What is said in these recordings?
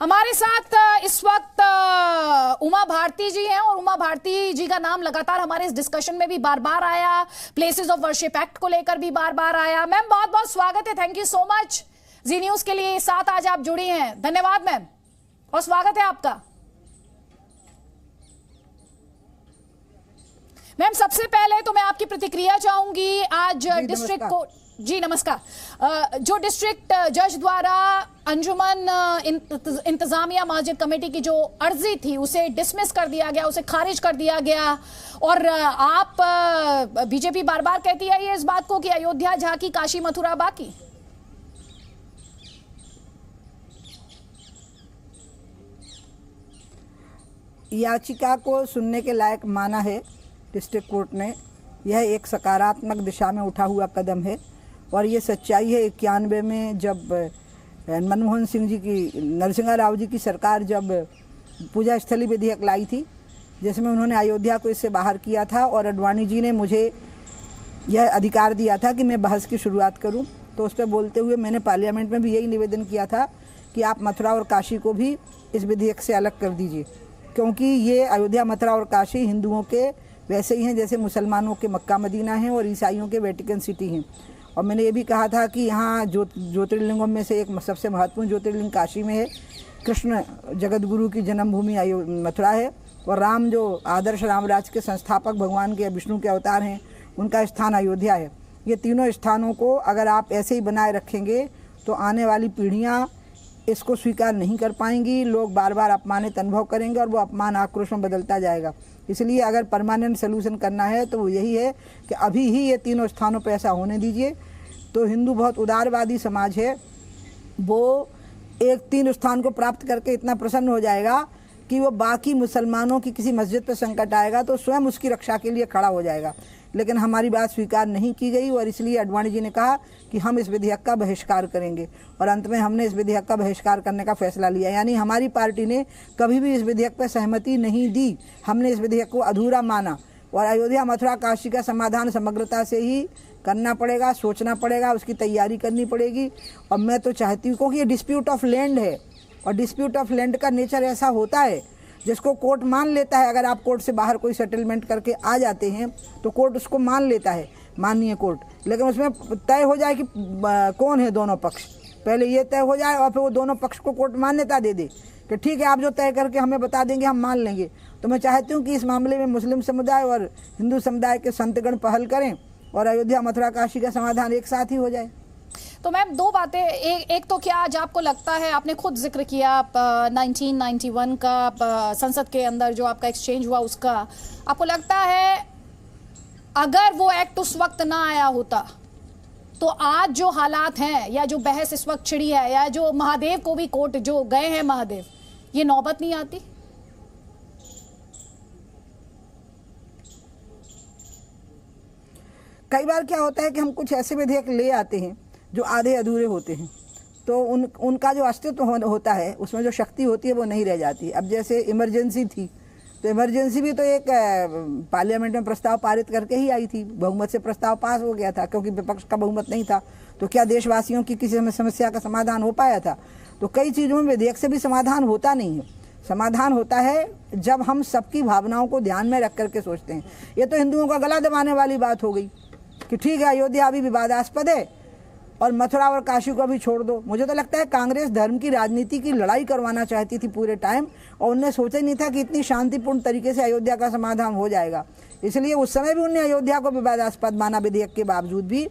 हमारे साथ इस वक्त उमा भारती जी हैं और उमा भारती जी का नाम लगातार हमारे इस डिस्कशन में भी बार बार आया, प्लेसेस ऑफ वर्शिप एक्ट को लेकर भी बार बार आया। मैम बहुत बहुत स्वागत है, thank you so much Zee News के लिए साथ आज आप जुड़ी हैं, धन्यवाद मैम और स्वागत है आपका। मैम सबसे पहले तो मैं आपकी प्रतिक्रिया चाहूंगी, आज डिस्ट्रिक्ट कोर्ट जी नमस्कार, जो डिस्ट्रिक्ट जज द्वारा अंजुमन इंतजामिया मस्जिद कमेटी की जो अर्जी थी उसे डिसमिस कर दिया गया, उसे खारिज कर दिया गया और आप बीजेपी बार बार कहती है ये इस बात को कि अयोध्या झांकी काशी मथुरा बाकी। याचिका को सुनने के लायक माना है डिस्ट्रिक्ट कोर्ट ने। यह एक सकारात्मक दिशा में उठा हुआ कदम है और ये सच्चाई है 91 में जब मनमोहन सिंह जी की, नरसिंह राव जी की सरकार जब पूजा स्थली विधेयक लाई थी जिसमें उन्होंने अयोध्या को इससे बाहर किया था और अडवाणी जी ने मुझे यह अधिकार दिया था कि मैं बहस की शुरुआत करूं, तो उस पर बोलते हुए मैंने पार्लियामेंट में भी यही निवेदन किया था कि आप मथुरा और काशी को भी इस विधेयक से अलग कर दीजिए, क्योंकि ये अयोध्या मथुरा और काशी हिंदुओं के वैसे ही हैं जैसे मुसलमानों के मक्का मदीना हैं और ईसाइयों के वेटिकन सिटी हैं। और मैंने ये भी कहा था कि यहाँ ज्योतिर्लिंगों में से एक सबसे महत्वपूर्ण ज्योतिर्लिंग काशी में है, कृष्ण जगत गुरु की जन्मभूमि मथुरा है और राम जो आदर्श रामराज के संस्थापक भगवान के विष्णु के अवतार हैं उनका स्थान अयोध्या है। ये तीनों स्थानों को अगर आप ऐसे ही बनाए रखेंगे तो आने वाली पीढ़ियाँ इसको स्वीकार नहीं कर पाएंगी, लोग बार बार अपमानित अनुभव करेंगे और वो अपमान आक्रोश में बदलता जाएगा। इसलिए अगर परमानेंट सोल्यूशन करना है तो वो यही है कि अभी ही ये तीनों स्थानों पर ऐसा होने दीजिए। तो हिंदू बहुत उदारवादी समाज है, वो एक 3 स्थान को प्राप्त करके इतना प्रसन्न हो जाएगा कि वो बाकी मुसलमानों की किसी मस्जिद पर संकट आएगा तो स्वयं उसकी रक्षा के लिए खड़ा हो जाएगा। लेकिन हमारी बात स्वीकार नहीं की गई और इसलिए अडवाणी जी ने कहा कि हम इस विधेयक का बहिष्कार करेंगे और अंत में हमने इस विधेयक का बहिष्कार करने का फैसला लिया। यानी हमारी पार्टी ने कभी भी इस विधेयक पर सहमति नहीं दी, हमने इस विधेयक को अधूरा माना और अयोध्या मथुरा काशी का समाधान समग्रता से ही करना पड़ेगा, सोचना पड़ेगा, उसकी तैयारी करनी पड़ेगी। और मैं तो चाहती हूँ, क्योंकि ये डिस्प्यूट ऑफ लैंड है और डिस्प्यूट ऑफ लैंड का नेचर ऐसा होता है जिसको कोर्ट मान लेता है। अगर आप कोर्ट से बाहर कोई सेटलमेंट करके आ जाते हैं तो कोर्ट उसको मान लेता है, माननीय कोर्ट, लेकिन उसमें तय हो जाए कि कौन है दोनों पक्ष, पहले ये तय हो जाए और फिर वो दोनों पक्ष को कोर्ट मान्यता दे दे कि ठीक है आप जो तय करके हमें बता देंगे हम मान लेंगे। तो मैं चाहती हूँ कि इस मामले में मुस्लिम समुदाय और हिंदू समुदाय के संतगण पहल करें और अयोध्या मथुरा काशी का समाधान एक साथ ही हो जाए। तो मैम दो बातें, एक तो क्या आज आपको लगता है, आपने खुद जिक्र किया 1991 का संसद के अंदर जो आपका एक्सचेंज हुआ उसका, आपको लगता है अगर वो एक्ट उस वक्त ना आया होता तो आज जो हालात हैं या जो बहस इस वक्त छिड़ी है या जो महादेव को भी कोर्ट जो गए हैं महादेव, ये नौबत नहीं आती? कई बार क्या होता है कि हम कुछ ऐसे विधेयक ले आते हैं जो आधे अधूरे होते हैं, तो उनका जो अस्तित्व होता है उसमें जो शक्ति होती है वो नहीं रह जाती। अब जैसे इमरजेंसी थी तो इमरजेंसी भी तो एक पार्लियामेंट में प्रस्ताव पारित करके ही आई थी, बहुमत से प्रस्ताव पास हो गया था क्योंकि विपक्ष का बहुमत नहीं था। तो क्या देशवासियों की किसी समस्या का समाधान हो पाया था? तो कई चीज़ों में विधेयक से भी समाधान होता नहीं है। समाधान होता है जब हम सबकी भावनाओं को ध्यान में रख करके सोचते हैं। ये तो हिंदुओं का गला दबाने वाली बात हो गई कि ठीक है अयोध्या अभी विवादास्पद है और मथुरा और काशी को भी छोड़ दो। मुझे तो लगता है कांग्रेस धर्म की राजनीति की लड़ाई करवाना चाहती थी पूरे टाइम और उनने सोचा ही नहीं था कि इतनी शांतिपूर्ण तरीके से अयोध्या का समाधान हो जाएगा। इसलिए उस समय भी उनने अयोध्या को विवादास्पद माना विधेयक के बावजूद भी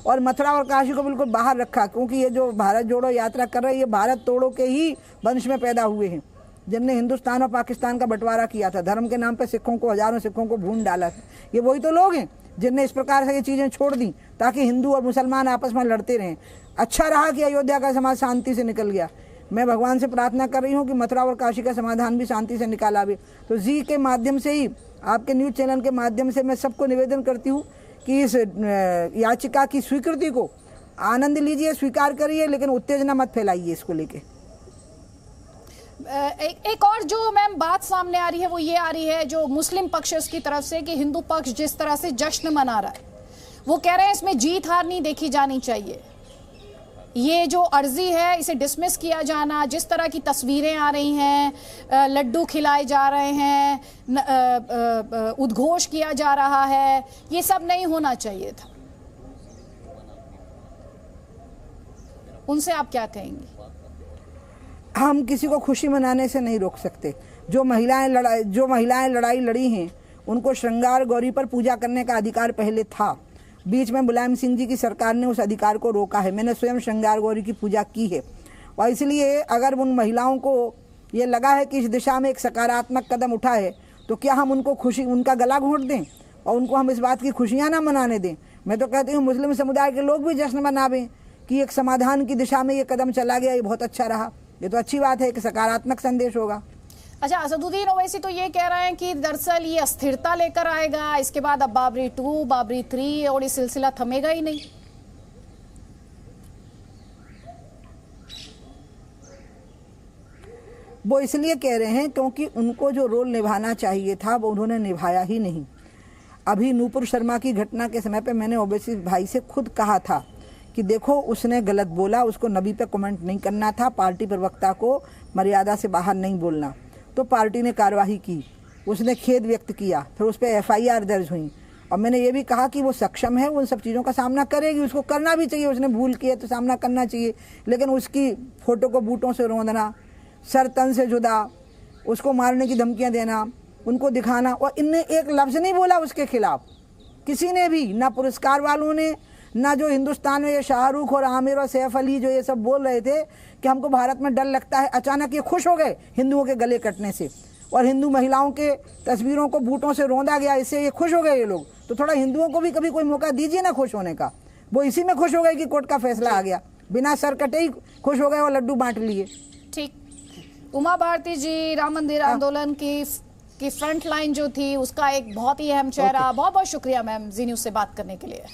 और मथुरा और काशी को बिल्कुल बाहर रखा, क्योंकि ये जो भारत जोड़ो यात्रा कर रहे हैं ये भारत तोड़ो के ही वंश में पैदा हुए हैं जिनने हिंदुस्तान और पाकिस्तान का बंटवारा किया था, धर्म के नाम पर सिखों को, हजारों सिखों को भून डाला था। ये वही तो लोग हैं जिनने इस प्रकार से ये चीज़ें छोड़ दी ताकि हिंदू और मुसलमान आपस में लड़ते रहें। अच्छा रहा कि अयोध्या का समाज शांति से निकल गया। मैं भगवान से प्रार्थना कर रही हूँ कि मथुरा और काशी का समाधान भी शांति से निकाला आवे। तो जी के माध्यम से ही, आपके न्यूज़ चैनल के माध्यम से मैं सबको निवेदन करती हूँ कि इस याचिका की स्वीकृति को आनंद लीजिए, स्वीकार करिए, लेकिन उत्तेजना मत फैलाइए इसको लेके। एक और जो मैम बात सामने आ रही है वो ये आ रही है जो मुस्लिम पक्ष की तरफ से कि हिंदू पक्ष जिस तरह से जश्न मना रहा है वो कह रहे हैं इसमें जीत हार नहीं देखी जानी चाहिए। ये जो अर्जी है इसे डिसमिस किया जाना, जिस तरह की तस्वीरें आ रही हैं, लड्डू खिलाए जा रहे हैं, उद्घोष किया जा रहा है, ये सब नहीं होना चाहिए था। उनसे आप क्या कहेंगी? हम किसी को खुशी मनाने से नहीं रोक सकते। जो महिलाएं लड़ाई लड़ी हैं उनको श्रृंगार गौरी पर पूजा करने का अधिकार पहले था। बीच में मुलायम सिंह जी की सरकार ने उस अधिकार को रोका है। मैंने स्वयं श्रृंगार गौरी की पूजा की है और इसलिए अगर उन महिलाओं को ये लगा है कि इस दिशा में एक सकारात्मक कदम उठा है तो क्या हम उनका गला घोंट दें और उनको हम इस बात की खुशियां ना मनाने दें? मैं तो कहती हूँ मुस्लिम समुदाय के लोग भी जश्न मनावें कि एक समाधान की दिशा में ये कदम चला गया, ये बहुत अच्छा रहा। ये तो अच्छी बात है, एक सकारात्मक संदेश होगा। अच्छा, असदुद्दीन ओवैसी तो ये कह रहे हैं कि दरअसल ये अस्थिरता लेकर आएगा, इसके बाद अब बाबरी 2, बाबरी 3 और ये सिलसिला थमेगा ही नहीं। वो इसलिए कह रहे हैं क्योंकि उनको जो रोल निभाना चाहिए था वो उन्होंने निभाया ही नहीं। अभी नूपुर शर्मा की घटना के समय पे मैंने ओवैसी भाई से खुद कहा था कि देखो उसने गलत बोला, उसको नबी पे कमेंट नहीं करना था, पार्टी प्रवक्ता को मर्यादा से बाहर नहीं बोलना। तो पार्टी ने कार्रवाई की, उसने खेद व्यक्त किया, फिर उस पर FIR दर्ज हुई और मैंने ये भी कहा कि वो सक्षम है, उन सब चीज़ों का सामना करेगी, उसको करना भी चाहिए, उसने भूल की है तो सामना करना चाहिए। लेकिन उसकी फ़ोटो को बूटों से रौंदना, सर तन से जुदा, उसको मारने की धमकियाँ देना, उनको दिखाना, और इनने एक लफ्ज़ नहीं बोला उसके खिलाफ, किसी ने भी, ना पुरस्कार वालों ने, ना जो हिंदुस्तान में ये शाहरुख और आमिर और सैफ अली जो ये सब बोल रहे थे कि हमको भारत में डर लगता है, अचानक ये खुश हो गए हिंदुओं के गले कटने से और हिंदू महिलाओं के तस्वीरों को बूटों से रौंदा गया, इससे ये खुश हो गए ये लोग। तो थोड़ा हिंदुओं को भी कभी कोई मौका दीजिए ना खुश होने का। वो इसी में खुश हो गए कि कोर्ट का फैसला आ गया, बिना सर कटे ही खुश हो गए और लड्डू बांट लिए। ठीक। उमा भारती जी, राम मंदिर आंदोलन की फ्रंट लाइन जो थी उसका एक बहुत ही अहम चेहरा। बहुत बहुत शुक्रिया मैम जी न्यूज़ से बात करने के लिए।